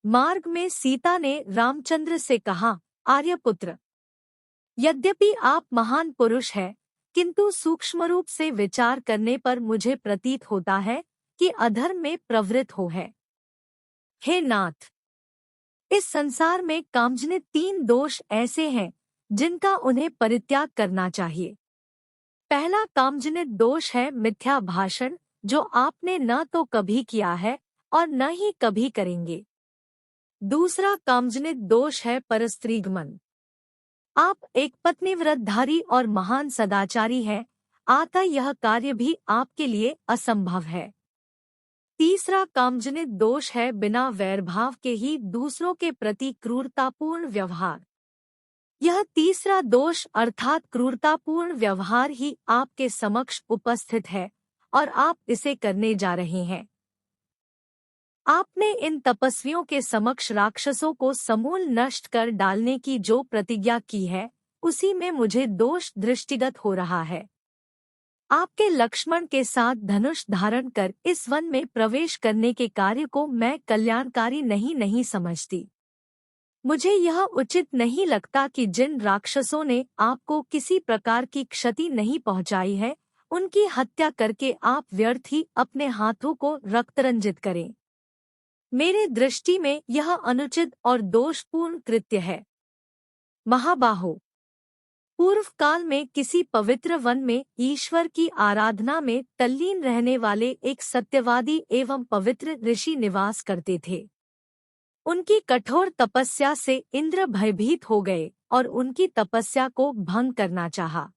मार्ग में सीता ने रामचंद्र से कहा, आर्यपुत्र, यद्यपि आप महान पुरुष हैं, किंतु सूक्ष्म रूप से विचार करने पर मुझे प्रतीत होता है कि अधर्म में प्रवृत्त हो है। हे नाथ, इस संसार में कामजनित 3 दोष ऐसे हैं जिनका उन्हें परित्याग करना चाहिए। पहला कामजनित दोष है मिथ्या भाषण, जो आपने न तो कभी किया है और न ही कभी करेंगे। दूसरा कामजनित दोष है परस्त्रीगमन। आप एक पत्नीव्रतधारी और महान सदाचारी हैं, अतः यह कार्य भी आपके लिए असंभव है। तीसरा कामजनित दोष है बिना वैरभाव के ही दूसरों के प्रति क्रूरतापूर्ण व्यवहार। यह तीसरा दोष अर्थात क्रूरतापूर्ण व्यवहार ही आपके समक्ष उपस्थित है और आप इसे करने जा रहे हैं। आपने इन तपस्वियों के समक्ष राक्षसों को समूल नष्ट कर डालने की जो प्रतिज्ञा की है, उसी में मुझे दोष दृष्टिगत हो रहा है। आपके लक्ष्मण के साथ धनुष धारण कर इस वन में प्रवेश करने के कार्य को मैं कल्याणकारी नहीं समझती। मुझे यह उचित नहीं लगता कि जिन राक्षसों ने आपको किसी प्रकार की क्षति नहीं पहुंचाई है, उनकी हत्या करके आप व्यर्थ ही अपने हाथों को रक्तरंजित करें। मेरे दृष्टि में यह अनुचित और दोषपूर्ण कृत्य है। महाबाहो, पूर्व काल में किसी पवित्र वन में ईश्वर की आराधना में तल्लीन रहने वाले एक सत्यवादी एवं पवित्र ऋषि निवास करते थे। उनकी कठोर तपस्या से इंद्र भयभीत हो गए और उनकी तपस्या को भंग करना चाहा।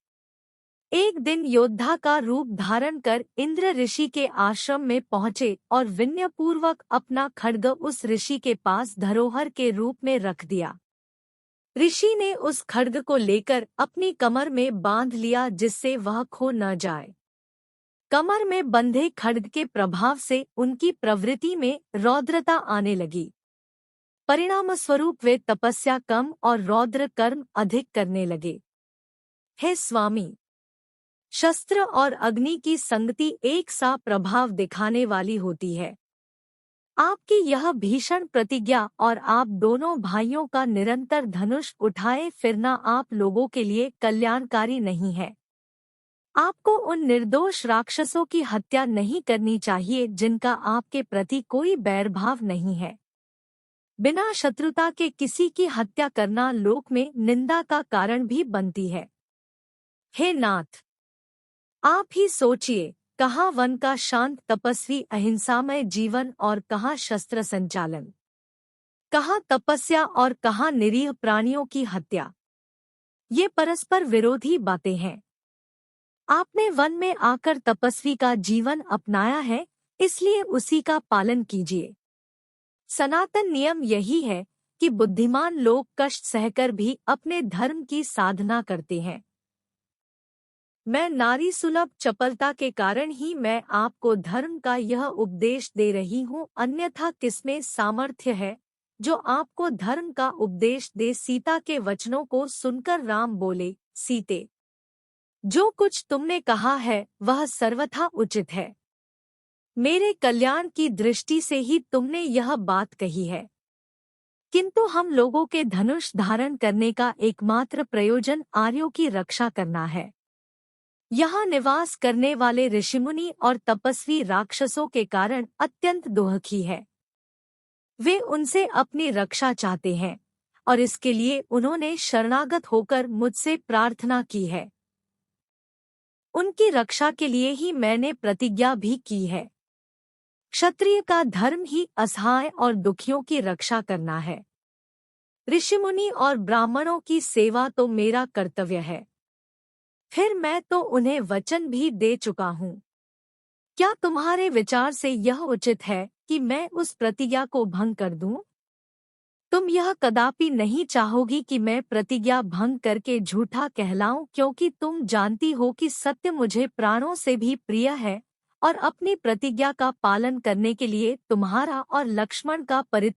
एक दिन योद्धा का रूप धारण कर इंद्र ऋषि के आश्रम में पहुँचे और विनयपूर्वक अपना खड्ग उस ऋषि के पास धरोहर के रूप में रख दिया। ऋषि ने उस खड्ग को लेकर अपनी कमर में बांध लिया, जिससे वह खो न जाए। कमर में बंधे खड्ग के प्रभाव से उनकी प्रवृत्ति में रौद्रता आने लगी। परिणामस्वरूप वे तपस्या कम और रौद्र कर्म अधिक करने लगे। हे स्वामी, शस्त्र और अग्नि की संगति एक सा प्रभाव दिखाने वाली होती है। आपकी यह भीषण प्रतिज्ञा और आप दोनों भाइयों का निरंतर धनुष उठाए फिरना आप लोगों के लिए कल्याणकारी नहीं है। आपको उन निर्दोष राक्षसों की हत्या नहीं करनी चाहिए जिनका आपके प्रति कोई बैरभाव नहीं है। बिना शत्रुता के किसी की हत्या करना लोक में निंदा का कारण भी बनती है। हे नाथ, आप ही सोचिए, कहाँ वन का शांत तपस्वी अहिंसामय जीवन और कहाँ शस्त्र संचालन, कहाँ तपस्या और कहाँ निरीह प्राणियों की हत्या। ये परस्पर विरोधी बातें हैं। आपने वन में आकर तपस्वी का जीवन अपनाया है, इसलिए उसी का पालन कीजिए। सनातन नियम यही है कि बुद्धिमान लोग कष्ट सहकर भी अपने धर्म की साधना करते हैं। मैं नारी सुलभ चपलता के कारण ही मैं आपको धर्म का यह उपदेश दे रही हूँ, अन्यथा किसमें सामर्थ्य है जो आपको धर्म का उपदेश दे। सीता के वचनों को सुनकर राम बोले, सीते, जो कुछ तुमने कहा है वह सर्वथा उचित है। मेरे कल्याण की दृष्टि से ही तुमने यह बात कही है, किंतु हम लोगों के धनुष धारण करने का एकमात्र प्रयोजन आर्यों की रक्षा करना है। यहाँ निवास करने वाले ऋषिमुनि और तपस्वी राक्षसों के कारण अत्यंत दुखी है। वे उनसे अपनी रक्षा चाहते हैं और इसके लिए उन्होंने शरणागत होकर मुझसे प्रार्थना की है। उनकी रक्षा के लिए ही मैंने प्रतिज्ञा भी की है। क्षत्रिय का धर्म ही असहाय और दुखियों की रक्षा करना है। ऋषिमुनि और ब्राह्मणों की सेवा तो मेरा कर्तव्य है। फिर मैं तो उन्हें वचन भी दे चुका हूँ। क्या तुम्हारे विचार से यह उचित है कि मैं उस प्रतिज्ञा को भंग कर दूं? तुम यह कदापि नहीं चाहोगी कि मैं प्रतिज्ञा भंग करके झूठा कहलाऊं, क्योंकि तुम जानती हो कि सत्य मुझे प्राणों से भी प्रिय है और अपनी प्रतिज्ञा का पालन करने के लिए तुम्हारा और लक्ष्मण का परित्याग